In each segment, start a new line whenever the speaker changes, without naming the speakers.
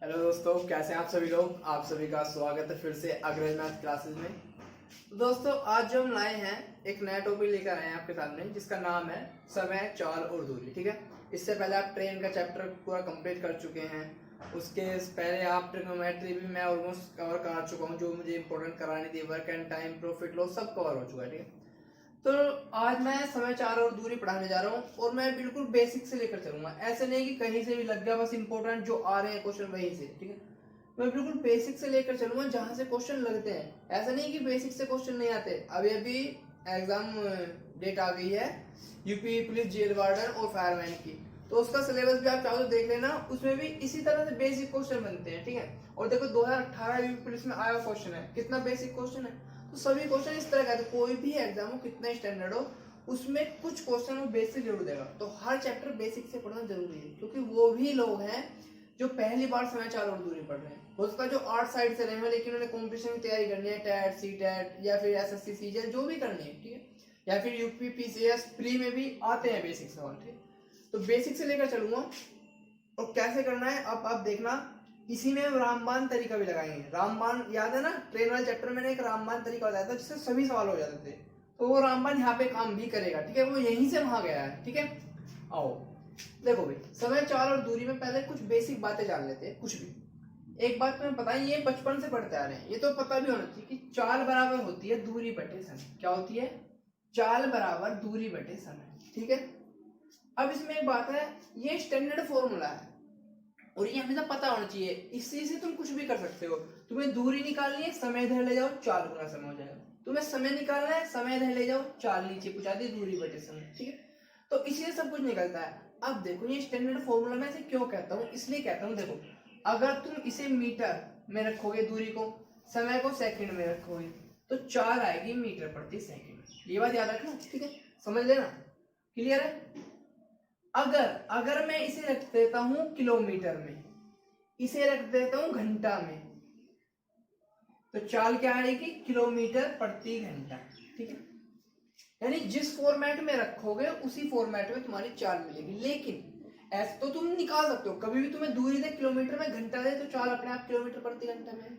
Hello दोस्तों, कैसे हैं आप सभी लोग। आप सभी का स्वागत है फिर से अग्रज मैथ क्लासेस में। तो दोस्तों, आज जो हम लाए हैं एक नया टॉपिक लेकर आए हैं आपके सामने, जिसका नाम है समय, चाल और दूरी। ठीक है, इससे पहले आप ट्रेन का चैप्टर पूरा कंप्लीट कर चुके हैं। उसके पहले आप ट्रिग्नोमेट्री भी मैं ऑलमोस्ट कवर करा चुका हूँ, जो मुझे इंपॉर्टेंट करानी थी। Work and time, profit loss सब कवर हो चुका है। ठीक है, तो आज मैं समय, चाल और दूरी पढ़ाने जा रहा हूँ, और मैं बिल्कुल बेसिक से लेकर चलूंगा। ऐसे नहीं कि कहीं से भी लग गया, बस इंपॉर्टेंट जो आ रहे हैं क्वेश्चन वहीं से। ठीक है, मैं बिल्कुल बेसिक से लेकर चलूंगा जहां से क्वेश्चन लगते हैं। ऐसा नहीं कि बेसिक से क्वेश्चन नहीं आते। अभी अभी एग्जाम डेट आ गई है यूपी पुलिस जेल वार्डन और फायरमैन की, तो उसका सिलेबस भी आप चाहो तो देख लेना। उसमें भी इसी तरह से बेसिक क्वेश्चन बनते हैं। ठीक है, और देखो 2018 यूपी पुलिस में आया क्वेश्चन है, कितना बेसिक क्वेश्चन है। तो सभी क्वेश्चन इस तरह का है। तो कोई भी एग्जाम हो, कितना स्टैंडर्ड हो, उसमें कुछ क्वेश्चन वो बेसिक जरूर देगा। तो हर चैप्टर बेसिक से पढ़ना जरूरी है, क्योंकि वो भी लोग हैं जो पहली बार समय, चाल और दूरी पढ़ रहे हैं। हो सकता है जो आर्ट साइड से रहे हैं, लेकिन उन्हें कॉम्पिटिशन की तैयारी करनी है, टेट, सी टेट या फिर एसएससी सीजीएल जो भी करनी है। ठीक है, या फिर यूपी पीसीएस प्री में भी आते हैं बेसिक सवाल। ठीक है, तो बेसिक से लेकर चलूंगा। और कैसे करना है अब आप देखना। इसी में हम रामबाण तरीका भी लगाएंगे। रामबाण याद है ना, ट्रेन वाले चैप्टर में मैंने एक रामबाण तरीका बताया था, जिससे सभी सवाल हो जाते थे। तो वो रामबाण यहाँ पे काम भी करेगा। ठीक है, वो यहीं से वहां गया है। ठीक है, आओ देखो भाई, समय, चाल और दूरी में पहले कुछ बेसिक बातें जान लेते हैं। कुछ भी एक बात तुम्हें पता है, ये बचपन से पढ़ते आ रहे हैं, ये तो पता भी होना चाहिए कि चाल बराबर होती है दूरी बटे समय। क्या होती है? चाल बराबर दूरी बटे समय। ठीक है, अब इसमें एक बात है, ये स्टैंडर्ड फॉर्मूला है और ये हमेशा पता होना चाहिए। इसी से तुम कुछ भी कर सकते हो। तुम्हें दूरी निकालनी है, समय इधर ले जाओ, चाल गुना समय हो जाएगा। तुम्हें समय निकालना है, समय इधर ले जाओ, चाल नीचे पहुंचा दी, दूरी बटे समय। ठीक है, तो इसी सब कुछ निकलता है। अब देखो, ये स्टैंडर्ड फॉर्मूला मैं इसे क्यों कहता हूँ, इसलिए कहता हूँ। देखो, अगर तुम इसे मीटर में रखोगे दूरी को, समय को सेकंड में रखोगे, तो चाल आएगी मीटर प्रति सेकंड। ये बात याद रखना। ठीक है, समझ लेना। क्लियर है? अगर अगर मैं इसे रख देता हूं किलोमीटर में, इसे रख देता हूं घंटा में, तो चाल क्या आएगी? किलोमीटर प्रति घंटा। ठीक है, यानी जिस फॉर्मेट में रखोगे उसी फॉर्मेट में तुम्हारी चाल मिलेगी। लेकिन ऐसे तो तुम निकाल सकते हो, कभी भी तुम्हें दूरी दे किलोमीटर में, घंटा दे तो चाल अपने आप किलोमीटर प्रति घंटा में।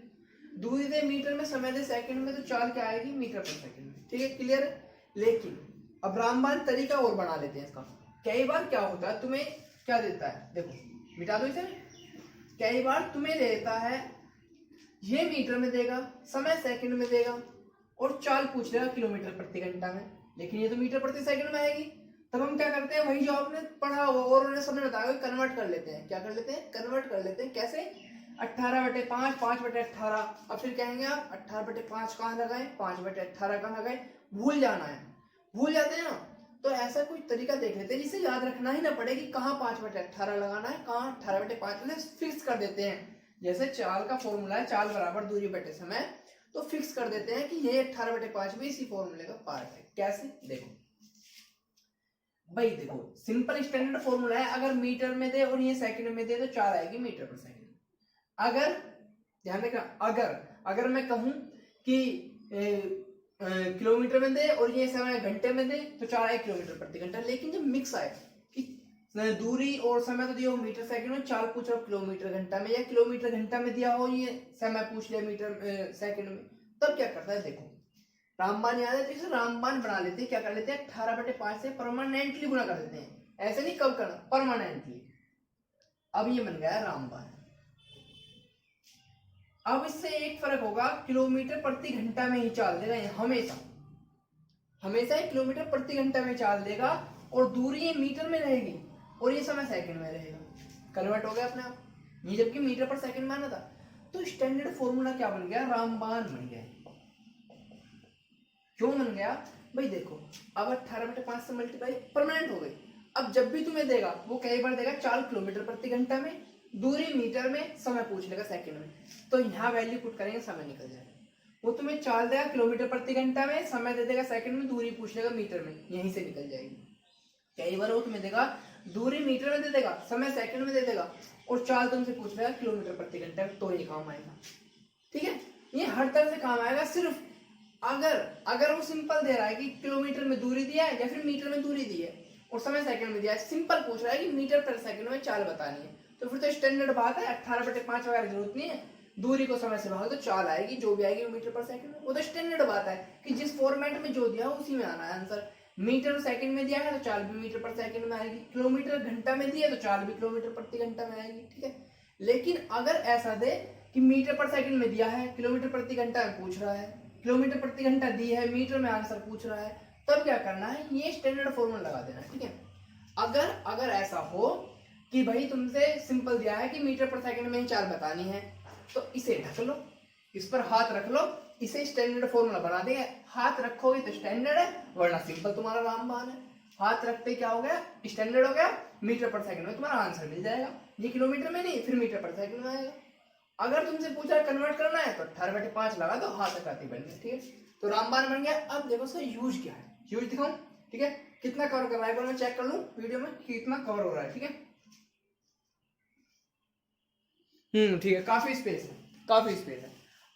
दूरी दे मीटर में, समय दे सेकंड में, तो चाल क्या आएगी? मीटर पर सेकंड में। ठीक है, क्लियर है? लेकिन अब रामबाण तरीका और बना लेते हैं इसका। कई बार क्या होता है, तुम्हें क्या देता है, देखो मिटा दो इसे। कई बार तुम्हें देता है, ये मीटर में देगा, समय सेकंड में देगा, और चाल पूछ लेगा किलोमीटर प्रति घंटा में, लेकिन ये तो मीटर प्रति सेकंड में आएगी। तब हम क्या करते हैं, वही जो आपने पढ़ा हुआ और उन्हें समझ बताया, कन्वर्ट कर लेते हैं। क्या कर लेते हैं? कन्वर्ट कर लेते हैं। कैसे? 18/5, 5/18। अब फिर कहेंगे आप 18/5 कहाँ लगाए, 5/18 कहाँ लगाए, भूल जाना है, भूल जाते हैं ना। तो ऐसा कोई तरीका देख लेते हैं जिसे याद रखना ही ना पड़े कि कहाँ 5/18 लगाना है, कहाँ 18/5, फिक्स कर देते हैं। जैसे चाल का फॉर्मूला है, चाल बराबर दूरी बटे समय, तो फिक्स कर देते हैं कि ये 18/5 भी इसी फॉर्मूले का पार्ट है। कैसे? देखो भाई, देखो सिंपल स्टैंडर्ड फॉर्मूला है। अगर मीटर में दे और ये सेकंड में दे, तो चाल आएगी मीटर पर सेकंड। अगर ध्यान रखना, अगर अगर मैं कहूं कि किलोमीटर में दे और ये समय घंटे में दे, तो चाल आए किलोमीटर प्रति घंटा। लेकिन जब मिक्स आए कि दूरी और समय तो दिया हो मीटर सेकंड में, चाल पूछ रहा हो किलोमीटर घंटा में, या किलोमीटर घंटा में दिया हो, ये समय पूछ लिया मीटर सेकंड में, तब क्या करता है? देखो, रामबाण याद है तो इसे रामबाण बना लेते हैं। क्या कर लेते हैं? 18/5 से परमानेंटली गुणा कर देते हैं। ऐसे नहीं कब करना, परमानेंटली। अब ये बन गया रामबाण। अब इससे एक फर्क होगा, किलोमीटर प्रति घंटा में ही चाल देगा हमेशा, हमेशा ही किलोमीटर प्रति घंटा में चाल देगा, और दूरी ये मीटर में रहेगी और ये समय सेकंड में रहेगा। कन्वर्ट हो गया अपने आप, ये जबकि मीटर पर सेकंड माना था। तो स्टैंडर्ड फॉर्मूला क्या बन गया? रामबाण बन गया। क्यों बन गया भाई? देखो, अब 18/5 से मल्टीप्लाई परमानेंट हो गई। अब जब भी तुम्हें देगा, वो कई बार देगा चाल किलोमीटर प्रति घंटा में, दूरी मीटर में, समय पूछ लेगा सेकंड में, तो यहाँ वैल्यू पुट करेंगे, समय निकल जाएगा। वो तुम्हें चाल देगा किलोमीटर प्रति घंटा में, समय दे देगा सेकंड में, दूरी पूछ लेगा मीटर में, यहीं से निकल जाएगी। कई बार वो तुम्हें देगा दूरी मीटर में दे देगा, समय सेकंड में दे देगा, और चाल तुमसे पूछ लेगा किलोमीटर प्रति घंटा, तो ये काम आएगा। ठीक है, ये हर तरह से काम आएगा। सिर्फ अगर वो सिंपल दे रहा है कि किलोमीटर में दूरी दिया है या फिर मीटर में दूरी दी है और समय सेकंड में दिया है, सिंपल पूछ रहा है कि मीटर पर सेकंड में चाल बतानी है, तो फिर तो स्टैंडर्ड बात है, 18/5 वगैरह जरूरत नहीं है। दूरी को समय से भागो तो चाल आएगी, जो भी आएगी वो मीटर पर सेकंड में। वो तो स्टैंडर्ड बात है कि जिस फॉर्मेट में जो दिया हो उसी में आना है आंसर। मीटर सेकंड में दिया है तो चाल भी मीटर पर सेकंड में आएगी, किलोमीटर घंटा में दिया तो चाल भी किलोमीटर प्रति घंटा में आएगी, ठीक है। लेकिन अगर ऐसा दे कि मीटर पर सेकंड में दिया है, किलोमीटर प्रति घंटा में पूछ रहा है, किलोमीटर प्रति घंटा दी है, मीटर में आंसर पूछ रहा है, तब क्या करना है, ये स्टैंडर्ड फॉर्मूला लगा देना है, ठीक है। अगर ऐसा हो कि भाई तुमसे सिंपल दिया है कि मीटर पर सेकंड में ही चाल बतानी है, तो इसे ढक लो, इस पर हाथ रख लो, इसे स्टैंडर्ड फॉर्मूला बना देंगे। हाथ रखोगे तो स्टैंडर्ड है, वरना सिंपल तुम्हारा रामबाण है। हाथ रखते क्या हो गया, स्टैंडर्ड हो गया, मीटर पर सेकंड में तुम्हारा आंसर मिल जाएगा। ये किलोमीटर में नहीं, फिर मीटर पर सेकंड में आएगा। अगर तुमसे पूछा कन्वर्ट करना है तो 18/5 लगा दो, हाथ रखाती बन गया, ठीक है। तो रामबाण बन गया। अब देखो सर यूज क्या है, यूज दिखाऊं, ठीक है। कितना कवर कर रहा है, मैं चेक कर लूं वीडियो में कितना कवर हो रहा है, ठीक है। ठीक है, काफी स्पेस है, काफी स्पेस है।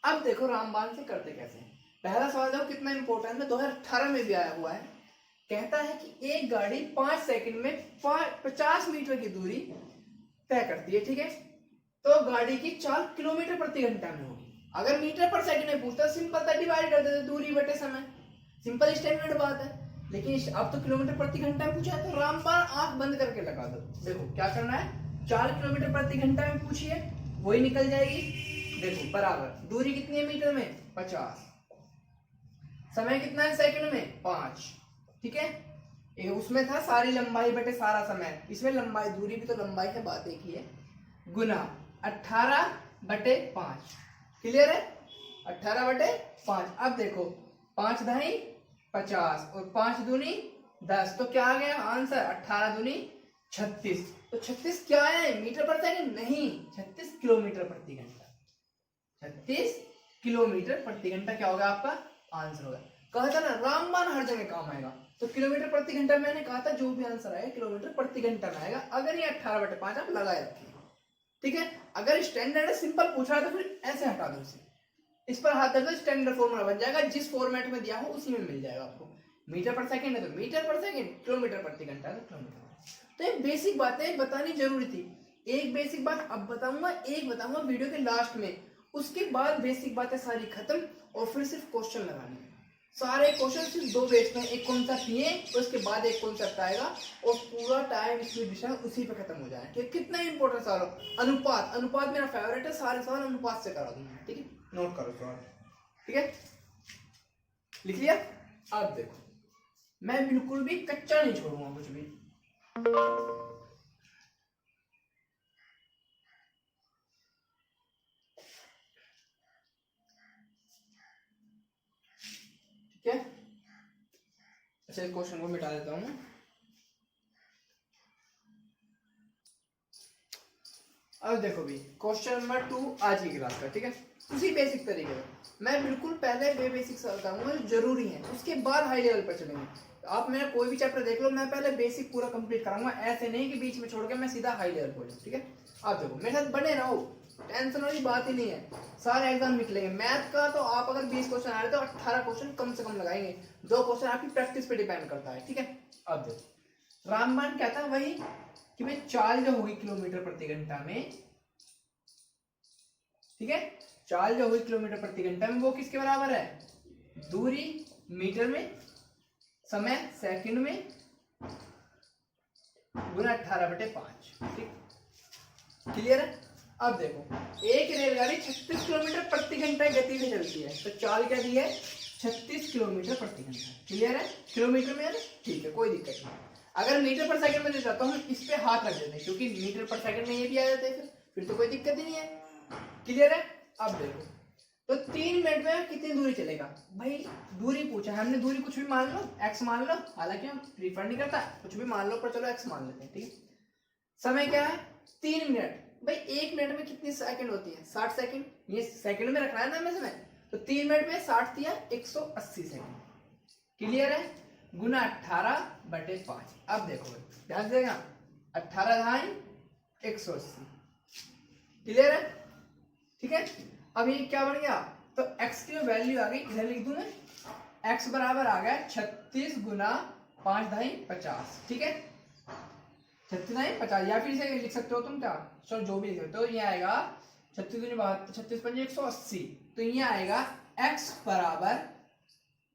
अब देखो रामबाण से करते कैसे हैं। पहला सवाल देखो कितना इंपॉर्टेंट है, 2018 में भी आया हुआ है। कहता है कि एक गाड़ी 5 सेकंड में 50 मीटर की दूरी तय करती है, ठीक है। तो गाड़ी की चाल किलोमीटर प्रति घंटा में होगी। अगर मीटर पर सेकंड में पूछता सिंपल था, डिवाइड कर देते दूरी बटे समय, सिंपल स्टैंडर्ड बात है। लेकिन अब तो किलोमीटर प्रति घंटा में पूछा है, तो रामबाण आंख बंद करके लगा दो। देखो क्या करना है, 4 किलोमीटर प्रति घंटा में पूछिए, वही निकल जाएगी। देखो बराबर, दूरी कितनी है मीटर में, 50, समय कितना है सेकंड में, 5, ठीक है। ये उसमें था सारी लंबाई बटे सारा समय, इसमें लंबाई, दूरी भी तो लंबाई है, बात एक ही है, गुना 18/5, क्लियर है, 18/5। अब देखो 5 दाई 50 और 5 दूनी 10, तो क्या आ गया आंसर, 18 दूनी 36। तो 36 क्या है, मीटर पर सेकंड नहीं, 36 किलोमीटर प्रति घंटा, 36 किलोमीटर प्रति घंटा क्या होगा आपका आंसर होगा। कहा था ना रामबाण हर जगह काम आएगा, तो किलोमीटर प्रति घंटा मैंने कहा था जो भी आंसर आएगा किलोमीटर प्रति घंटा में आएगा। अगर ये 18/5 आप लगाए रखिए, ठीक है। अगर स्टैंडर्ड है, सिंपल पूछा है तो फिर ऐसे हटा दो इसे, इस पर हाथ रख दो, स्टैंडर्ड फॉर्मूला बन जाएगा, जिस फॉर्मेट में दिया हो उसी में मिल जाएगा आपको। मीटर पर सेकंड है तो मीटर पर सेकंड, किलोमीटर प्रति घंटा है तो किलोमीटर। तो ये बेसिक बातें बतानी जरूरी थी। एक बेसिक बात अब बताऊंगा, एक बताऊंगा वीडियो के लास्ट में, उसके बाद बेसिक बातें सारी खत्म और फिर सिर्फ क्वेश्चन लगाने हैं। सारे क्वेश्चन सिर्फ 2 बेस में, एक कॉन्सेप्ट ये, उसके बाद एक कॉन्सेप्ट आएगा और पूरा टाइम इसमें विषय उसी पे खत्म हो जाए, ठीक है। कितना इंपॉर्टेंट सवाल हो, अनुपात, अनुपात मेरा फेवरेट है, सारे सवाल अनुपात से करा दूंगा, ठीक है। नोट करो सवाल, ठीक है, लिख लिया। अब देखो मैं बिल्कुल भी कच्चा नहीं छोड़ूंगा कुछ भी। ठीक है, अच्छा इस क्वेश्चन को मिटा देता हूं। अब देखो भी क्वेश्चन नंबर 2 आज की क्लास का, ठीक है। उसी बेसिक तरीके से मैं बिल्कुल पहले बेसिक बताऊंगा जो जरूरी है, उसके बाद हाई लेवल पर चलेंगे। आप मेरा कोई भी चैप्टर देख लो, मैं पहले बेसिक पूरा कंप्लीट कराऊंगा, ऐसे नहीं कि बीच में छोड़ के मैं सीधा हाई लेवल पर जाऊं, ठीक है। आप देखो मेरे साथ बने रहो, टेंशन वाली बात ही नहीं है, सारे एग्जाम निकलेंगे। मैथ का तो आप अगर 20 क्वेश्चन आ रहे तो 18 क्वेश्चन कम से कम लगाएंगे, 2 क्वेश्चन आपकी प्रैक्टिस पे डिपेंड करता है, ठीक है। अब देखो रामबाण क्या था, वही कि भाई चाल जो होगी किलोमीटर प्रति घंटा में, ठीक है, चाल जो होगी किलोमीटर प्रति घंटा में वो किसके बराबर है, दूरी मीटर में, समय सेकंड में, गुना 18/5, ठीक, क्लियर है। अब देखो एक रेलगाड़ी 36 किलोमीटर प्रति घंटा गति से चलती है, तो चाल क्या दी है, 36 किलोमीटर प्रति घंटा, क्लियर है, किलोमीटर में है, ठीक है, कोई दिक्कत नहीं। अगर मीटर पर सेकंड में दे जाता हूँ इस पे हाथ रख देते हैं, क्योंकि मीटर पर सेकंड में ये भी आ जाते हैं, फिर तो कोई दिक्कत ही नहीं है, क्लियर है। अब देखो तो 3 मिनट में कितनी दूरी चलेगा, भाई दूरी पूछा हमने, दूरी कुछ भी मान लो, x मान लो, हालांकि हम प्रीफर नहीं करता, कुछ भी मान लो, पर चलो x मान लेते हैं, ठीक है। समय क्या है 3 मिनट, भाई 1 मिनट में कितनी सेकंड होती है, 60 सेकंड, ये सेकंड में रखना है ना हमें समय, तो 3 मिनट में 60 दिया 180 सेकंड, क्लियर है, गुना 18/5। अब देखो भाई ध्यान देगा, 18 धाई 180, क्लियर है, ठीक है। अब ये क्या बन गया, तो x की वैल्यू आ गई, इधर लिख दूं मैं, x बराबर आ गया 36 गुना 5 धाई 50, ठीक है, 36 नहीं 50, या फिर इसे लिख सकते हो तुम क्या, चलो जो भी लिख सकते हो। ये आएगा 36 दूनी 72, 36 पंजे 180, तो ये आएगा x बराबर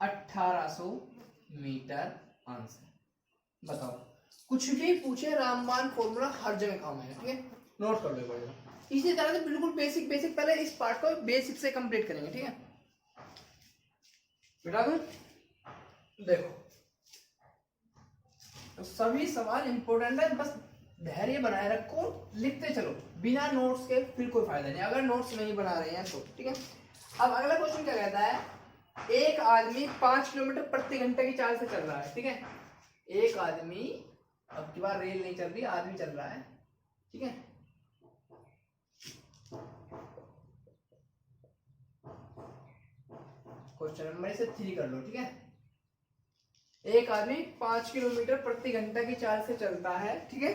1800 मीटर आंसर। बताओ, कुछ भी पूछे रामबाण फॉर्मूला हर जगह काम आएगा, ठीक है, नोट कर लो एक बार। इसी तरह से बिल्कुल बेसिक बेसिक, पहले इस पार्ट को बेसिक से कंप्लीट करेंगे, ठीक है। बेटा दूं, देखो तो सभी सवाल इंपॉर्टेंट है, बस धैर्य बनाए रखो, लिखते चलो, बिना नोट्स के फिर कोई फायदा नहीं, अगर नोट्स नहीं बना रहे हैं तो, ठीक है। अब अगला क्वेश्चन क्या कहता है, एक आदमी 5 किलोमीटर प्रति घंटे की चाल से चल रहा है, ठीक है। एक आदमी, अब की बार रेल नहीं चल रही, आदमी चल रहा है, ठीक है। क्वेश्चन नंबर से 3 कर लो, ठीक है। एक आदमी 5 किलोमीटर प्रति घंटा की चाल से चलता है, ठीक है,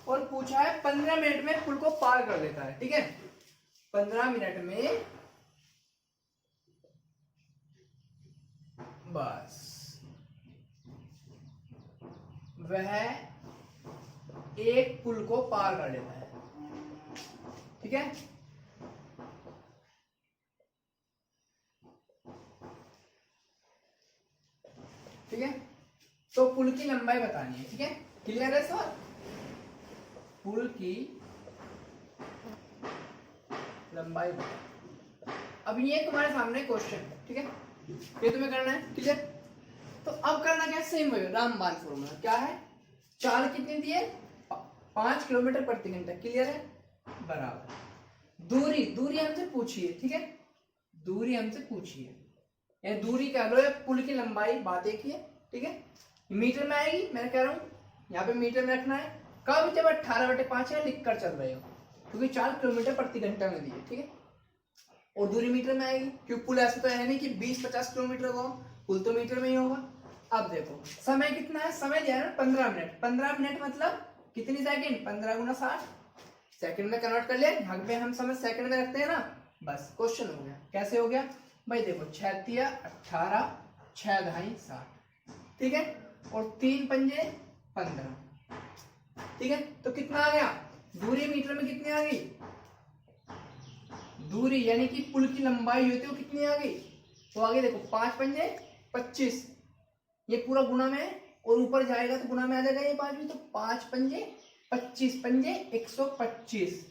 और पूछा है 15 मिनट में पुल को पार कर लेता है, ठीक है। 15 मिनट में बस वह एक पुल को पार कर लेता है, ठीक है। ठीक है, तो पुल की लंबाई बतानी है, ठीक है। क्लियर है सर, पुल की लंबाई बता। अब ये तुम्हारे सामने क्वेश्चन, ठीक है, ये तुम्हें करना है, क्लियर। तो अब करना क्या, सेम वही रामबाण फॉर्मूला क्या है, चाल कितनी दी है 5 किलोमीटर प्रति घंटा, क्लियर है, बराबर दूरी, दूरी हमसे पूछिए, ठीक है, दूरी हमसे पूछिए, ये दूरी कह लो, पुल की लंबाई, बात एक ही है, ठीक है। मीटर में आएगी, मैं कह रहा हूँ यहाँ पे मीटर में रखना है, कब जब 18/5 है लिख कर चल रहे हो, क्योंकि 4 किलोमीटर प्रति घंटा में दी है, ठीक है। और दूरी मीटर में आएगी, क्योंकि पुल ऐसा तो है नहीं कि 20-50 किलोमीटर होगा, पुल तो मीटर में ही होगा। अब देखो समय कितना है, समय दिया है 15 मिनट, 15 मिनट मतलब कितनी सेकंड, 15 गुना 60 सेकंड में कन्वर्ट कर लिया, यहाँ पे हम समय सेकंड में रखते हैं ना, बस क्वेश्चन हो गया। कैसे हो गया भाई, देखो 6 18, 6 ढाई 60, ठीक है, और 3 पंजे 15, ठीक है। तो कितना आ गया, दूरी मीटर में कितनी आ गई, दूरी यानी कि पुल की लंबाई होती है वो कितनी आ गई, तो आगे देखो 5 पंजे 25, ये पूरा गुना में, और ऊपर जाएगा तो गुना में आ जाएगा ये 5 भी, तो 5 पंजे 25 पंजे 125,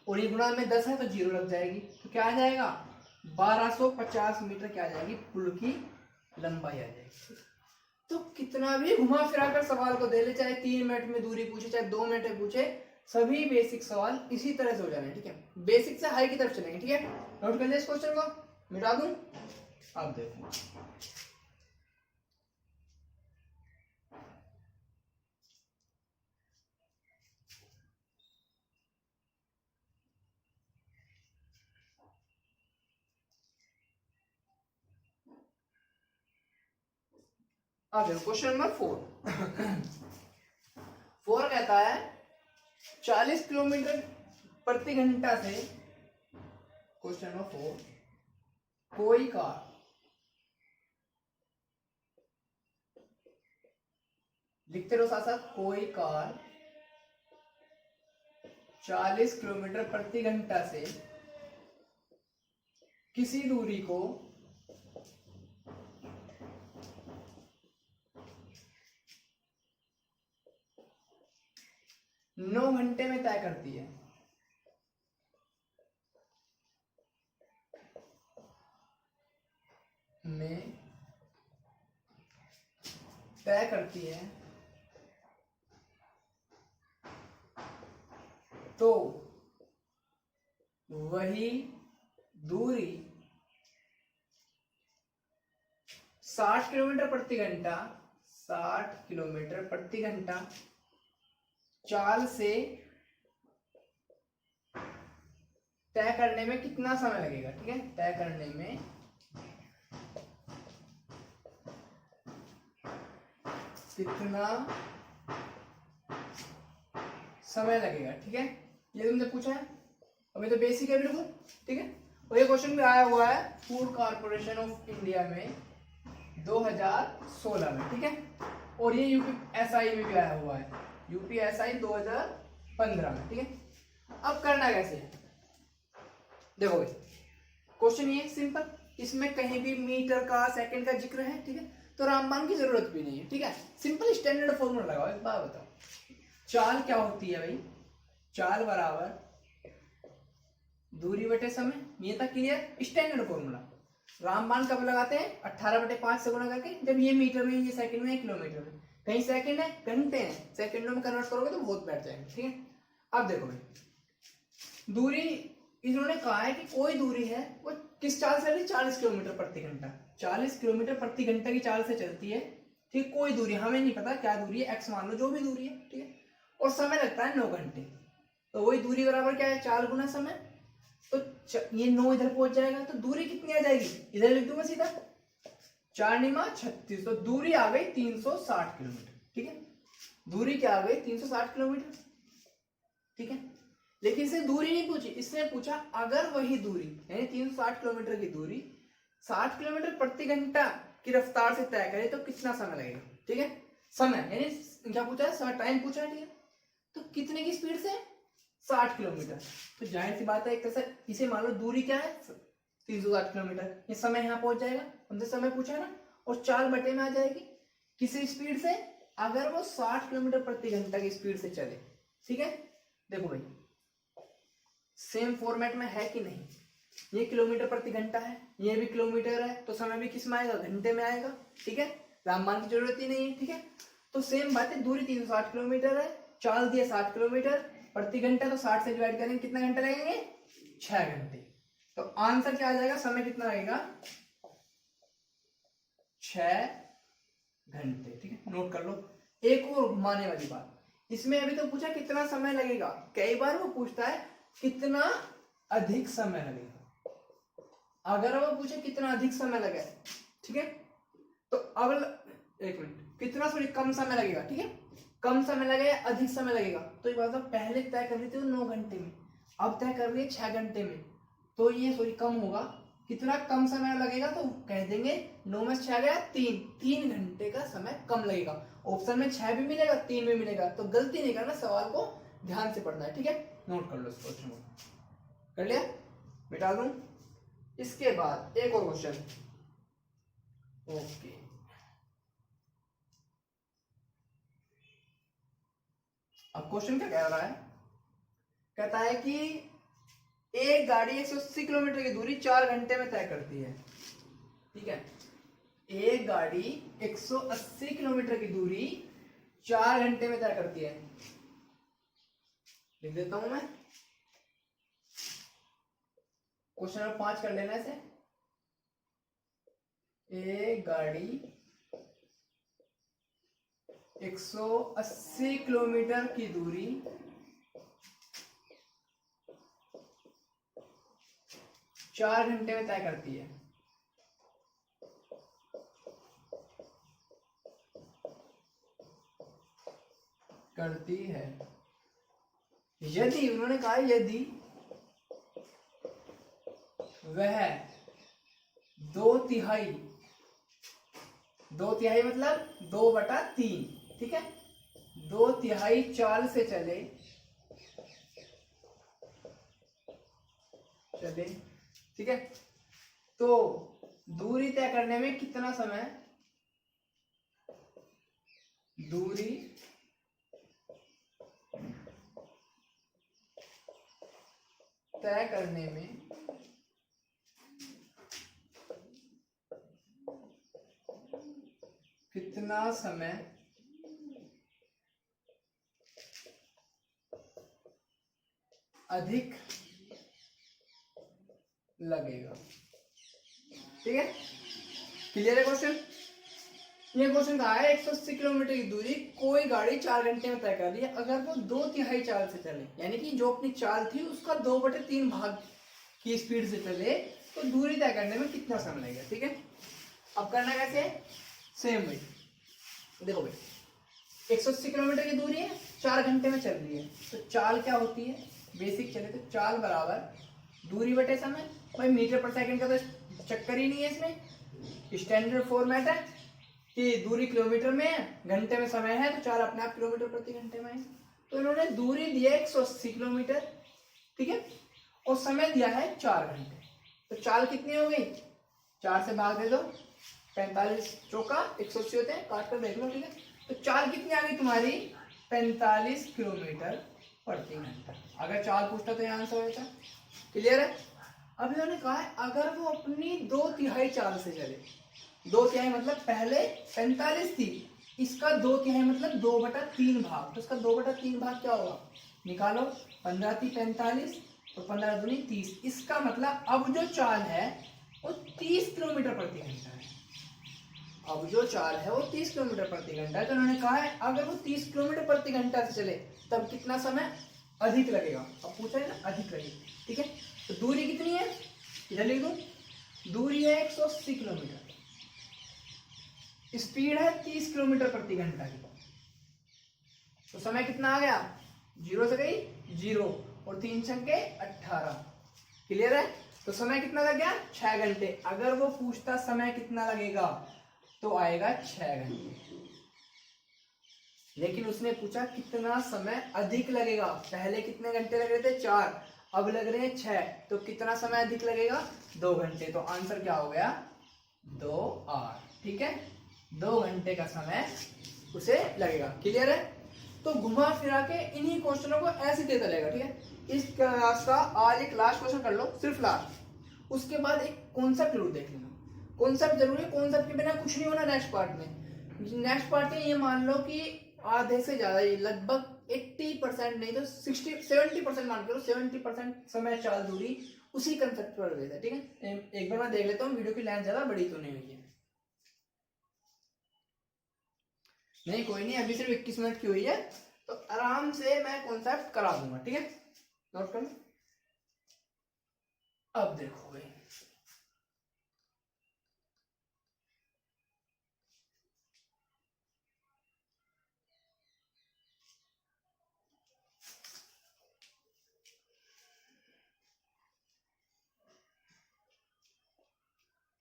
और ये गुना में 10 है तो 0 लग जाएगी, तो क्या आ जाएगा 1250 मीटर, क्या आ जाएगी, पुल की लंबाई आ जाएगी। तो कितना भी घुमा फिरा कर सवाल को दे ले, चाहे 3 मिनट में दूरी पूछे, चाहे 2 मिनट में पूछे, सभी बेसिक सवाल इसी तरह से हो जाने, ठीक है। बेसिक से हाई की तरफ चलेंगे, ठीक है। नोट कर लिया इस क्वेश्चन को, मिटा दूं, अब देखो क्वेश्चन नंबर 4 कहता है 40 किलोमीटर प्रति घंटा से, क्वेश्चन नंबर 4, कोई कार लिखते रहो साथ साथ, कोई कार 40 किलोमीटर प्रति घंटा से किसी दूरी को 9 घंटे में तय करती है, तो वही दूरी 60 किलोमीटर प्रति घंटा, 60 किलोमीटर प्रति घंटा चाल से तय करने में कितना समय लगेगा, ठीक है, तय करने में कितना समय लगेगा, ठीक है। ये तुमने पूछा है, अभी तो बेसिक है बिल्कुल, ठीक है। और ये क्वेश्चन भी आया हुआ है फूड कॉर्पोरेशन ऑफ इंडिया में 2016 में, ठीक है, और ये यूपीएसआई में भी आया हुआ है, यूपीएसआई 2015 में, ठीक है। अब करना कैसे है, देखो भाई क्वेश्चन ये सिंपल, इसमें कहीं भी मीटर का सेकंड का जिक्र है, ठीक है, तो रामबाण की जरूरत भी नहीं है, ठीक है। सिंपल स्टैंडर्ड फॉर्मूला लगाओ। एक बात बताओ, चाल क्या होती है भाई, चाल बराबर दूरी बटे समय, ये तक क्लियर। स्टैंडर्ड फॉर्मूला रामबाण कब लगाते हैं, 18/5 से गुणा करके, जब ये मीटर में, ये सेकंड में, किलोमीटर में, कहीं सेकंड है, घंटे हैं, सेकंडों में कन्वर्ट करोगे तो बहुत बैठ जाएंगे, ठीक है। अब देखो भाई दूरी इन्होंने कहा है कि कोई दूरी है वो किस चाल से चल रही है, 40 किलोमीटर प्रति घंटा, 40 किलोमीटर प्रति घंटा की चाल से चलती है, ठीक। कोई दूरी हमें नहीं पता क्या दूरी है, एक्स मान लो, जो भी दूरी है, ठीक है, और समय लगता है 9 घंटे। तो वही दूरी बराबर क्या है, 4 गुना समय, तो ये 9 इधर पहुंच जाएगा, तो दूरी कितनी आ जाएगी, इधर लिख दूंगा सीधा, 4 निमा 36, तो दूरी आ गई 360 किलोमीटर, ठीक है। दूरी क्या आ गई, 360 किलोमीटर, ठीक है। लेकिन इसने दूरी नहीं पूछी, इसने पूछा अगर वही दूरी यानी 360 किलोमीटर की दूरी 60 किलोमीटर प्रति घंटा की रफ्तार से तय करे तो कितना समय लगेगा, ठीक है। समय यानी क्या पूछा है, टाइम पूछा है, ठीक है। तो कितने की स्पीड से, 60 किलोमीटर, तो जाहिर सी बात है एक तरह से इसे मान लो दूरी क्या है 360 किलोमीटर, ये समय यहाँ पहुंच जाएगा, हमसे समय पूछा है ना, और 4 बटे में आ जाएगी किसी स्पीड से, अगर वो 60 किलोमीटर प्रति घंटा की स्पीड से चले, ठीक है। देखो भाई सेम फॉर्मेट में है कि नहीं, ये किलोमीटर प्रति घंटा है, ये भी किलोमीटर है, तो समय भी किस में आएगा, घंटे में आएगा, ठीक है। रामबाण की जरूरत ही नहीं है, ठीक है। तो सेम बात है, दूरी 360 किलोमीटर है, चाल दिया 60 किलोमीटर प्रति घंटा, तो 60 से डिवाइड करेंगे कितना घंटे लगेंगे, 6 घंटे। तो आंसर क्या आ जाएगा, समय कितना लगेगा, 6 घंटे, ठीक है, नोट कर लो। एक और घुमाने वाली बात, इसमें अभी तो पूछा कितना समय लगेगा, कई बार वो पूछता है कितना अधिक समय लगेगा, अगर वो पूछे कितना अधिक समय लगे, ठीक है, तो अब एक मिनट, कितना सॉरी कम समय लगेगा, ठीक है, कम समय लगेगा अधिक समय लगेगा, तो ये बात पहले तय कर रही थी 9 घंटे में, अब तय कर रही है 6 घंटे में, तो ये सॉरी कम होगा, कितना कम समय लगेगा, तो कह देंगे 9 में 6 गया 3 घंटे का समय कम लगेगा। ऑप्शन में 6 भी मिलेगा 3 भी मिलेगा, तो गलती नहीं करना, सवाल को ध्यान से पढ़ना है, ठीक है। नोट कर लो इस क्वेश्चन को, कर लिया, मिटा दूं। इसके बाद एक और क्वेश्चन, ओके, अब क्वेश्चन क्या कह रहा है, कहता है कि एक गाड़ी 180 किलोमीटर की दूरी 4 घंटे में तय करती है, ठीक है। एक गाड़ी 180 किलोमीटर की दूरी 4 घंटे में तय करती है, लिख देता हूं मैं, क्वेश्चन नंबर 5 कर लेना इसे। एक गाड़ी 180 किलोमीटर की दूरी 4 घंटे में तय करती है, यदि उन्होंने कहा यदि वह 2/3 मतलब 2/3, ठीक है, 2/3 चाल से चले, ठीक है, तो दूरी तय करने में कितना समय, दूरी तय करने में कितना समय अधिक लगेगा, ठीक है, क्लियर है क्वेश्चन। ये क्वेश्चन कहा है 180 किलोमीटर की दूरी कोई गाड़ी 4 घंटे में तय कर रही है, अगर वो 2/3 चाल से चले, यानी कि जो अपनी चाल थी उसका 2/3 भाग की स्पीड से चले, तो दूरी तय करने में कितना समय लगेगा, ठीक है। अब करना कैसे है, सेम वे, देखो भाई 180 किलोमीटर की दूरी है, 4 घंटे में चल रही है, तो चाल क्या होती है, बेसिक चले तो चाल बराबर दूरी बटे समय, भाई मीटर पर सेकंड का तो चक्कर ही नहीं है इसमें, स्टैंडर्ड फॉर्मेट है, कि दूरी किलोमीटर में है, घंटे में समय है, तो चाल अपने आप किलोमीटर प्रति घंटे में है। तो इन्होंने दूरी दिया 180 किलोमीटर, ठीक है, और समय दिया है 4 घंटे। तो चाल कितनी हो गई, 4 से भाग दे दो, 45 चौका 180 होते हैं, काट कर देख लो, ठीक है। तो चाल कितनी आ गई तुम्हारी, 45 किलोमीटर प्रति घंटा। अगर चाल पूछता तो यहाँ आंसर होता। क्लियर है। अब इन्होंने कहा है अगर वो अपनी 2/3 चाल से चले, 2/3 मतलब पहले 45 थी, इसका 2/3 मतलब 2/3 भाग, तो इसका 2/3 भाग क्या होगा, निकालो। 15 थी 45 और 15 दूनी 30, इसका मतलब अब जो चाल है वो 30 किलोमीटर प्रति घंटा है। अब जो चाल है वो 30 किलोमीटर प्रति घंटा है। तो उन्होंने कहा है अगर वो 30 किलोमीटर प्रति घंटा से चले तब कितना समय अधिक लगेगा। अब पूछा है ना, अधिक लगेगा, ठीक है। तो दूरी कितनी है, इधर लिख दो, दूरी है 180 किलोमीटर, स्पीड है 30 किलोमीटर प्रति घंटा की, तो समय कितना आ गया, 0 से गई 0 और 3 छक्के 18। क्लियर है। तो समय कितना लग गया, 6 घंटे। अगर वो पूछता समय कितना लगेगा तो आएगा 6 घंटे, लेकिन उसने पूछा कितना समय अधिक लगेगा। पहले कितने घंटे लग रहे थे, 4, अब लग रहे हैं 6, तो कितना समय अधिक लगेगा, 2 घंटे। तो आंसर क्या हो गया, 2 आवर, ठीक है। 2 घंटे का समय उसे लगेगा। क्लियर है। तो घुमा फिरा के इन्हीं क्वेश्चनों को ऐसे देता रहेगा, ठीक है। इस क्लास का आज एक लास्ट क्वेश्चन कर लो, सिर्फ लास्ट, उसके बाद एक कॉन्सेप्ट जरूर देख लेना। कॉन्सेप्ट जरूरी है, कॉन्सेप्ट के बिना कुछ नहीं होना। नेक्स्ट पार्ट में, नेक्स्ट पार्ट में ये मान लो कि आधे से ज्यादा, लगभग 80% नहीं तो 70% मान के लो, 70% समय चाल दूरी उसी कंसेप्ट पर रहता है, ठीक है। एक बार मैं देख लेता हूँ, वीडियो की लेंथ ज्यादा बड़ी तो नहीं हुई है। नहीं कोई नहीं, अभी सिर्फ 21 मिनट की हुई है, तो आराम से मैं कॉन्सेप्ट करा दूंगा, ठीक है। नोट कर लो। अब देखो भाई,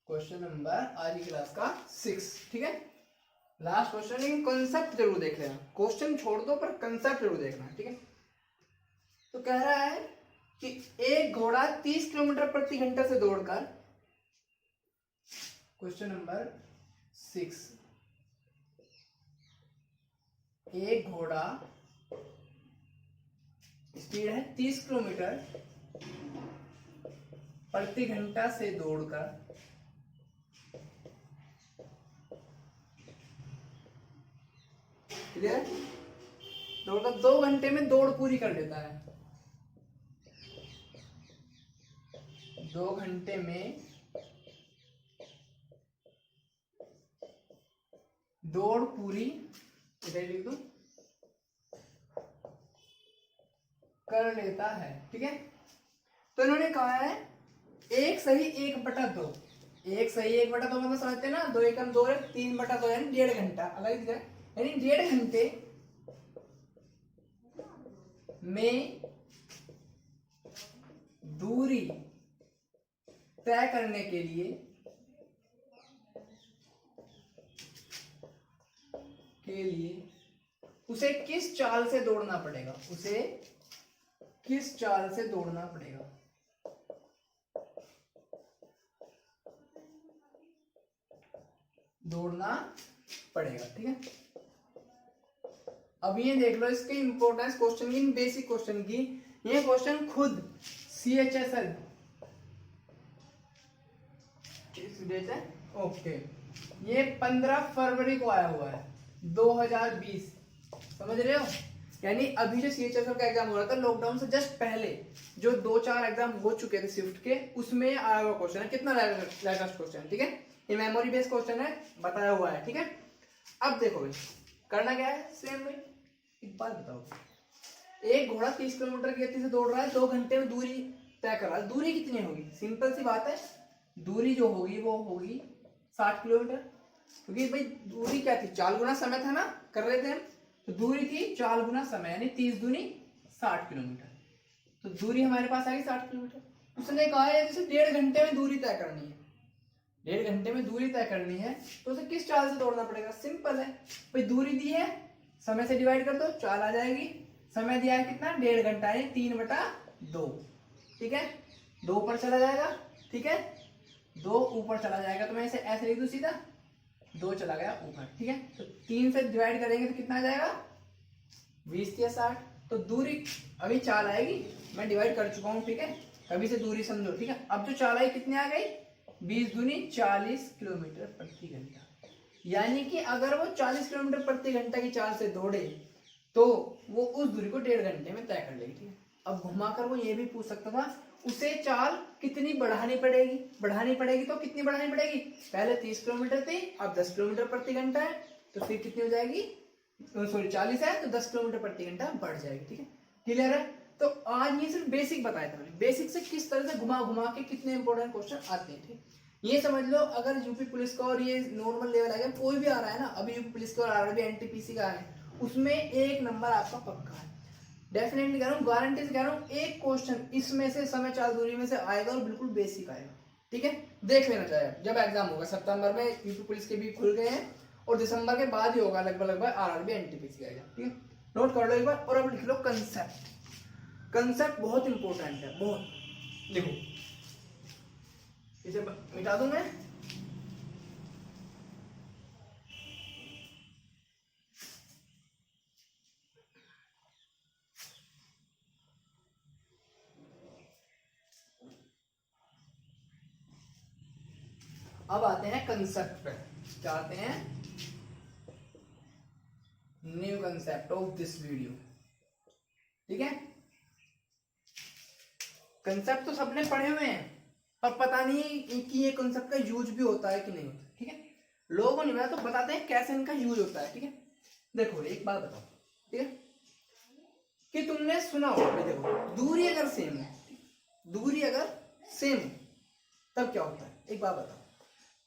क्वेश्चन नंबर आज की क्लास का 6, ठीक है। लास्ट क्वेश्चन, लेकिन कंसेप्ट जरूर देख लेना। क्वेश्चन छोड़ दो पर कंसेप्ट जरूर देखना, ठीक है। तो कह रहा है कि एक घोड़ा 30 किलोमीटर प्रति घंटा से दौड़कर, क्वेश्चन नंबर 6, एक घोड़ा स्पीड है 30 किलोमीटर प्रति घंटा से दौड़कर दौड़कर 2 घंटे में दौड़ पूरी कर लेता है। 2 घंटे में दौड़ पूरी, इधर लिख दो, कर लेता है, ठीक है। तो इन्होंने कहा है 1 सही 1/2, 1 सही 1/2 मतलब समझते हैं ना, 2 एकम 2 है, 3/2 यानी 1.5 घंटा, अलग है, यानी 1.5 घंटे में दूरी तय करने के लिए उसे किस चाल से दौड़ना पड़ेगा, उसे किस चाल से दौड़ना पड़ेगा। दौड़ना पड़ेगा, ठीक है। अब ये देख लो इसके इंपॉर्टेंस क्वेश्चन की, बेसिक क्वेश्चन की। ये क्वेश्चन खुद CHSL डेट है, ओके, ये 15 फरवरी को आया हुआ है 2020, समझ रहे हो। यानी अभी जो CHSL का एग्जाम हो रहा था लॉकडाउन से जस्ट पहले, जो 2-4 एग्जाम हो चुके थे स्विफ्ट के, उसमें आया हुआ क्वेश्चन है। कितना लेटेस्ट क्वेश्चन है, ठीक है। ये मेमोरी बेस्ड क्वेश्चन है, बताया हुआ है, ठीक है। अब देखो भाई करना क्या है, सेम भाई एक बात बताओ, एक घोड़ा 30 किलोमीटर की गति से दौड़ रहा है, 2 घंटे में दूरी तय कर रहा है। दूरी कितनी होगी, सिंपल सी बात है, दूरी जो होगी वो होगी 60 किलोमीटर, क्योंकि भाई दूरी क्या थी, 4 गुना समय था ना, कर रहे थे हम, तो दूरी थी 4 गुना समय, यानी 30 दूनी 60 किलोमीटर। तो दूरी हमारे पास आ गई 60 किलोमीटर। उसने कहा है जैसे 1.5 घंटे में दूरी तय करनी है, 1.5 घंटे में दूरी तय करनी है तो उसे किस चाल से दौड़ना पड़ेगा? सिंपल है भाई, दूरी दी है, समय से डिवाइड कर दो, चाल आ जाएगी। समय दिया है कितना? 1.5 घंटा है, 3/2। ठीक है, 2 ऊपर चला जाएगा, ठीक है, 2 ऊपर चला जाएगा तो मैं इसे ऐसे लिख दूं सीधा, 2 चला गया ऊपर। ठीक है, तो 3 से डिवाइड करेंगे तो कितना आ जाएगा? 20 या 60। तो दूरी अभी चाल आएगी, मैं डिवाइड कर चुका हूँ, ठीक है, कभी से दूरी समझो। ठीक है, अब जो चाल आई कितनी आ गई? 20 दूनी 40 किलोमीटर प्रति घंटा। यानी कि अगर वो 40 किलोमीटर प्रति घंटा की चाल से दौड़े तो वो उस दूरी को 1.5 घंटे में तय कर लेगी। ठीक है, अब घुमाकर वो ये भी पूछ सकता था उसे चाल कितनी बढ़ानी पड़ेगी? बढ़ानी पड़ेगी तो कितनी बढ़ानी पड़ेगी? पहले 30 किलोमीटर थी, अब 10 किलोमीटर प्रति घंटा है, तो फिर कितनी हो जाएगी? सॉरी 40 है तो 10 किलोमीटर प्रति घंटा बढ़ जाएगी। ठीक है, क्लियर है? तो आज ये सिर्फ बेसिक बताया था मैंने, बेसिक से किस तरह से घुमा घुमा के कितने इंपॉर्टेंट क्वेश्चन आते हैं। ठीक, ये समझ लो अगर यूपी पुलिस का और ये नॉर्मल लेवल आ गया, कोई भी आ रहा है ना, अभी यूपी पुलिस का और आरआरबी एनटीपीसी का है, उसमें 1 नंबर आपका पक्का है। डेफिनेटली कह रहा हूँ, गारंटी से कह रहा हूँ, एक क्वेश्चन इसमें से समय चाल दूरी में से आएगा और बिल्कुल बेसिक आएगा। ठीक है, देख लेना चाहिए जब एग्जाम होगा। सितंबर में यूपी पुलिस के भी खुल गए हैं और दिसंबर के बाद ही होगा लगभग आरआरबी एनटीपीसी का एग्जाम। ठीक है, नोट कर लो एक बार और अब लिख लो कंसेप्ट। कंसेप्ट बहुत इंपॉर्टेंट है, बहुत। देखो इसे मिटा दूं मैं, अब आते हैं कंसेप्ट पे। क्या आते हैं? New concept of this video. ठीक है, कंसेप्ट तो सबने पढ़े हुए हैं पर पता नहीं कि ये कंसेप्ट का यूज भी होता है कि नहीं होता। ठीक है, लोगों ने बताया तो बताते हैं कैसे इनका यूज होता है। ठीक है, देखो एक बात बताओ, ठीक है, कि तुमने सुना होगा, देखो दूरी अगर सेम है, दूरी अगर सेम है तब क्या होता है? एक बात बताओ,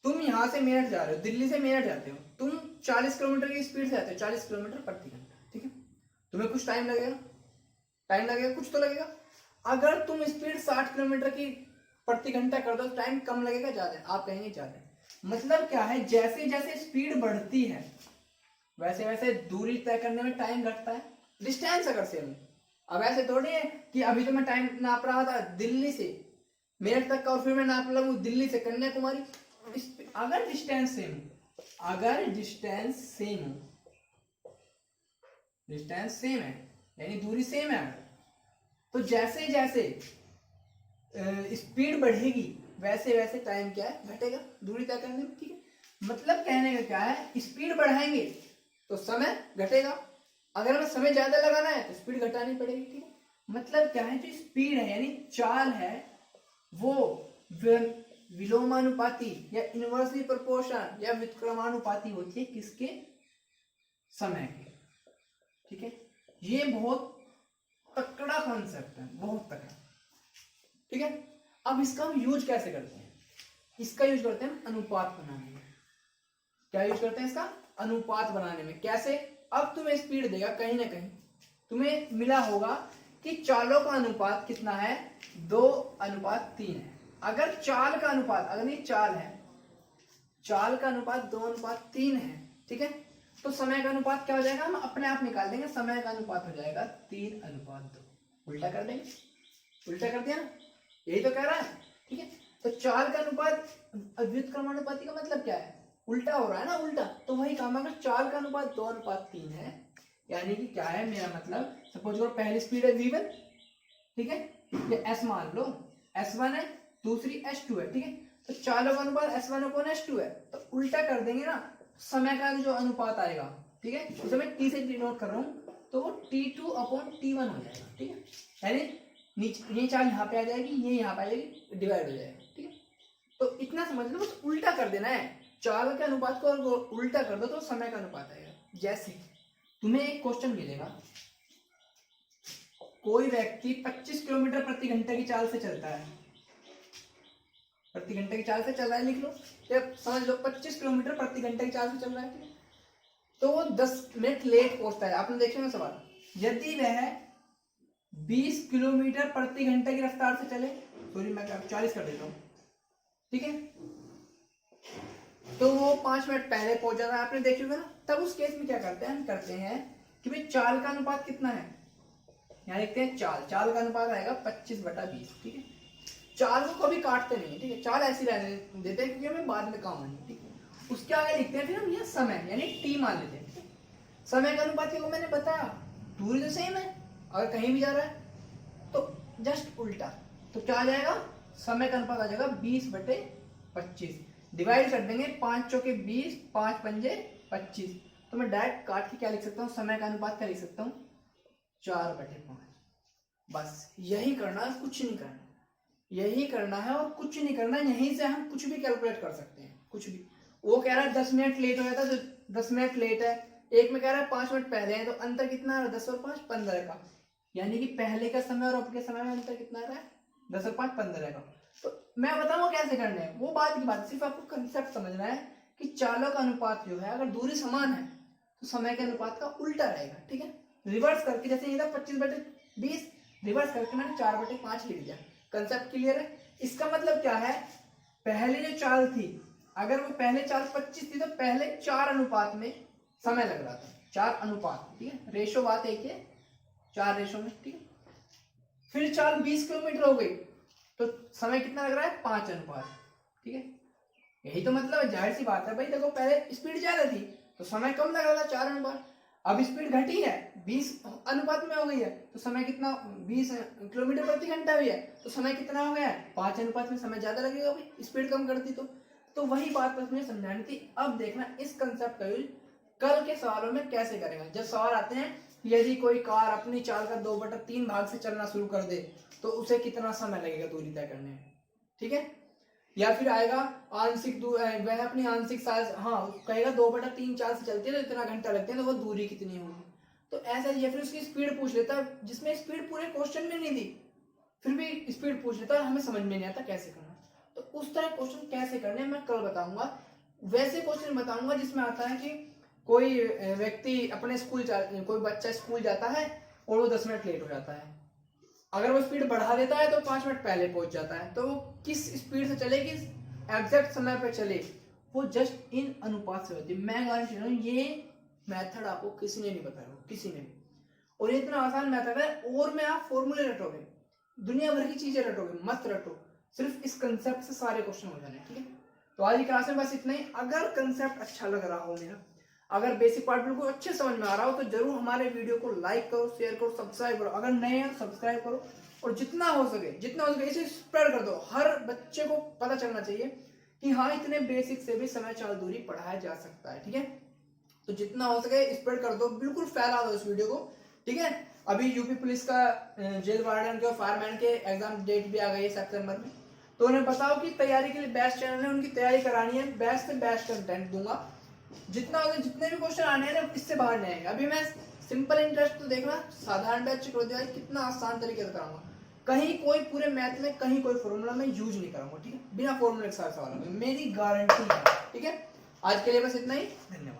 तुम यहां से मेरठ जा रहे हो, दिल्ली से मेरठ जाते हो, तुम 40 किलोमीटर की स्पीड से जाते हो, 40 किलोमीटर प्रति घंटा। ठीक है, तुम्हें कुछ टाइम लगेगा, टाइम लगेगा, कुछ तो लगेगा। अगर तुम स्पीड 60 किलोमीटर की प्रति घंटा कर दो तो टाइम कम लगेगा ज्यादा? आप कहेंगे ज्यादा। मतलब क्या है, जैसे जैसे स्पीड बढ़ती है वैसे वैसे दूरी तय करने में टाइम घटता है, डिस्टेंस अगर सेम। अब ऐसे थोड़ी है कि अभी तो मैं टाइम नाप रहा था दिल्ली से मेरठ तक का और फिर मैं नाप लगूं दिल्ली से कन्याकुमारी। अगर डिस्टेंस सेम हो, अगर डिस्टेंस सेम हो, डिस्टेंस सेम है यानी दूरी सेम है, तो जैसे जैसे स्पीड बढ़ेगी वैसे वैसे टाइम क्या है? घटेगा दूरी तय करने में। ठीक है, मतलब कहने का क्या है, स्पीड बढ़ाएंगे तो समय घटेगा, अगर हमें समय ज्यादा लगाना है तो स्पीड घटानी पड़ेगी। ठीक है, मतलब क्या है, जो स्पीड है यानी चाल है वो विलोमानुपाती या इनवर्सली प्रोपोर्शनल या व्युत्क्रमानुपाती होती है किसके? समय के। ठीक है, ये बहुत तकड़ा कॉन्सेप्ट है, बहुत तकड़ा। ठीक है, अब इसका हम यूज कैसे करते हैं? इसका यूज करते हैं अनुपात बनाने में। क्या यूज करते हैं इसका? अनुपात बनाने में। कैसे? अब तुम्हें स्पीड देगा, कहीं ना कहीं तुम्हें मिला होगा कि चालों का अनुपात कितना है? 2:3 है। अगर चाल का अनुपात, अगर ये चाल है, चाल का अनुपात 2:3 है, ठीक है, तो समय का अनुपात क्या हो जाएगा? हम अपने आप निकाल देंगे, समय का अनुपात हो जाएगा 3:2। उल्टा कर देंगे, उल्टा कर दिया ना, यही तो कह रहा है। ठीक है, तो चाल का अनुपात व्युत्क्रमानुपाती का मतलब क्या है? उल्टा हो रहा है ना, उल्टा। तो वही काम, अगर चाल का अनुपात 2:3 है यानी कि क्या है मेरा मतलब, सपोज करो पहली स्पीड है v1, ठीक है, ये s मान लो, s1 है, दूसरी s2 है। ठीक है, तो चालों का अनुपात s1/s2 है, तो उल्टा कर देंगे ना, समय का जो अनुपात आएगा, ठीक है, उसे मैं t से डिनोट कर रहा हूँ, तो वो t2/t1 हो जाएगा। ठीक है, यानी नीचे ये चाल यहाँ पे आ जाएगी, ये यहाँ पे आ जाएगी, डिवाइड हो जाएगा। ठीक है, तो इतना समझ लो, बस उल्टा कर देना है, चाल के अनुपात को उल्टा कर दो तो समय का अनुपात आएगा। जैसे तुम्हें एक क्वेश्चन मिलेगा, कोई व्यक्ति 25 किलोमीटर प्रति घंटे की चाल से चलता है, प्रति घंटे की चाल से चल रहा है, लिख लो, या समझ लो 25 किलोमीटर प्रति घंटे की चाल से चल रहा है, तो वो 10 मिनट लेट पहुंचता है। आपने देखा ना सवाल, यदि वह 20 किलोमीटर प्रति घंटे की रफ्तार से चले, सॉरी मैं 40 कर देता हूँ, ठीक है, तो वो 5 मिनट पहले पहुंच जाता है, आपने देखी होगा ना। तब उस केस में क्या करते हैं, हम करते हैं कि भाई चाल का अनुपात कितना है, यहाँ देखते हैं चाल का अनुपात आएगा 25/20, ठीक है। चाल को कभी काटते नहीं है, ठीक है, चाल ऐसी रहने देते हैं क्योंकि हमें बाद में काम आनी है, ठीक है। उसके आगे लिखते हैं फिर हम ये समय यानी टी मान लेते हैं, ठीक है। समय का अनुपात क्योंकि मैंने बताया दूरी तो सेम है, अगर कहीं भी जा रहा है तो जस्ट उल्टा, तो क्या आ जाएगा, समय का अनुपात आ जाएगा 20/25, डिवाइड कर देंगे 5 चौके 20, 5 पंजे 25, तो मैं डायरेक्ट काट के क्या लिख सकता हूँ, समय का अनुपात क्या लिख सकता हूँ, 4/5। बस यही करना है, कुछ नहीं करना, यही करना है और कुछ नहीं करना। यहीं से हम कुछ भी कैलकुलेट कर सकते हैं, कुछ भी। वो कह रहा है 10 मिनट लेट हो जाता है तो 10 मिनट लेट है, एक में कह रहा है 5 मिनट पहले है, तो अंतर कितना है, 10 और 5 15 का, यानी कि पहले का समय और अब के समय में अंतर कितना रहा है, 10 और 5 15 का। तो मैं बताऊंगा कैसे करने हैं, वो बात की बात, सिर्फ आपको कंसेप्ट समझना है कि चालों का अनुपात जो है, अगर दूरी समान है तो समय के अनुपात का उल्टा रहेगा, ठीक है। रिवर्स करके, जैसे ये था 25/20, रिवर्स करके मैंने 4/5 लिख दिया। कंसेप्ट क्लियर है। इसका मतलब क्या है, पहले जो चाल थी, अगर वो पहले चाल 25 थी तो पहले 4 अनुपात में समय लग रहा था, 4 अनुपात, ठीक है, रेशो बात एक है, 4 रेशो में, ठीक है। फिर चाल 20 किलोमीटर हो गई तो समय कितना लग रहा है, 5 अनुपात, ठीक है। यही तो मतलब है, जाहिर सी बात है भाई, देखो पहले स्पीड ज्यादा थी तो समय कम लग रहा था, 4 अनुपात। अब स्पीड घटी है, 20 अनुपात में हो गई है तो समय कितना, 20 किलोमीटर प्रति घंटा भी है तो समय कितना हो गया है, 5 अनुपात में समय ज्यादा लगेगा भाई, स्पीड कम कर दी तो वही बात बस मुझे समझानी थी। अब देखना इस कंसेप्ट का यूज कल के सवालों में कैसे करेगा। जब सवाल आते हैं यदि कोई कार अपनी चाल का 2/3 भाग से चलना शुरू कर दे तो उसे कितना समय लगेगा दूरी तय करने में, ठीक है। या फिर आएगा आंशिक वह अपनी आंशिक साइज, हाँ कहेगा 2/3 चाल से चलती है तो इतना घंटा लगते हैं, तो वो दूरी कितनी होगी, तो ऐसा। या फिर उसकी स्पीड पूछ लेता है, जिसमें स्पीड पूरे क्वेश्चन में नहीं दी, फिर भी स्पीड पूछ लेता है, हमें समझ में नहीं आता कैसे करना। तो उस तरह क्वेश्चन कैसे करने मैं कल बताऊंगा। वैसे क्वेश्चन बताऊंगा जिसमें आता है कि कोई व्यक्ति अपने स्कूल, कोई बच्चा स्कूल जाता है और वो 10 मिनट लेट हो जाता है, अगर वो स्पीड बढ़ा देता है तो 5 मिनट पहले पहुंच जाता है, तो वो किस स्पीड से चले, किस एग्जैक्ट समय पे चले, वो जस्ट इन अनुपात से होती है। मैं गारंटी दे रहा हूँ ये मेथड आपको किसी ने नहीं बताया, किसी ने भी, और ये इतना आसान मेथड है। और में आप फॉर्मूले रटोगे, दुनिया भर की चीजें रटोगे, मत रटो, सिर्फ इस कंसेप्ट से सारे क्वेश्चन हो जाने, ठीक है। तो आज की क्लास में बस इतना ही। अगर कंसेप्ट अच्छा लग रहा हो मेरा, अगर बेसिक पार्ट बिल्कुल अच्छे समझ में आ रहा हो तो जरूर हमारे वीडियो को लाइक करो, शेयर करो, सब्सक्राइब करो। अगर नए हैं सब्सक्राइब करो, और जितना हो सके इसे स्प्रेड कर दो। हर बच्चे को पता चलना चाहिए कि हाँ इतने बेसिक से भी समय चाल दूरी पढ़ाया जा सकता है, ठीक है। तो जितना हो सके स्प्रेड कर दो, बिल्कुल फैला दो इस वीडियो को, ठीक है। अभी यूपी पुलिस का जेल वार्डन के और फायरमैन के एग्जाम डेट भी आ गई है सितंबर में, तो उन्हें बताओ कि तैयारी के लिए बेस्ट चैनल है, उनकी तैयारी करानी है, बेस्ट से बेस्ट कंटेंट दूंगा। जितना होगा, जितने भी क्वेश्चन आने हैं ना इससे बाहर नहीं आएंगे। अभी मैं सिंपल इंटरेस्ट तो देखना, साधारण बैच कर दिया, कितना आसान तरीके से कराऊंगा, कहीं कोई पूरे मैथ में कहीं कोई फॉर्मूला में यूज नहीं कराऊंगा, ठीक है, बिना फॉर्मूले के साथ सवाल में, मेरी गारंटी है, ठीक है। आज के लिए बस इतना ही, धन्यवाद।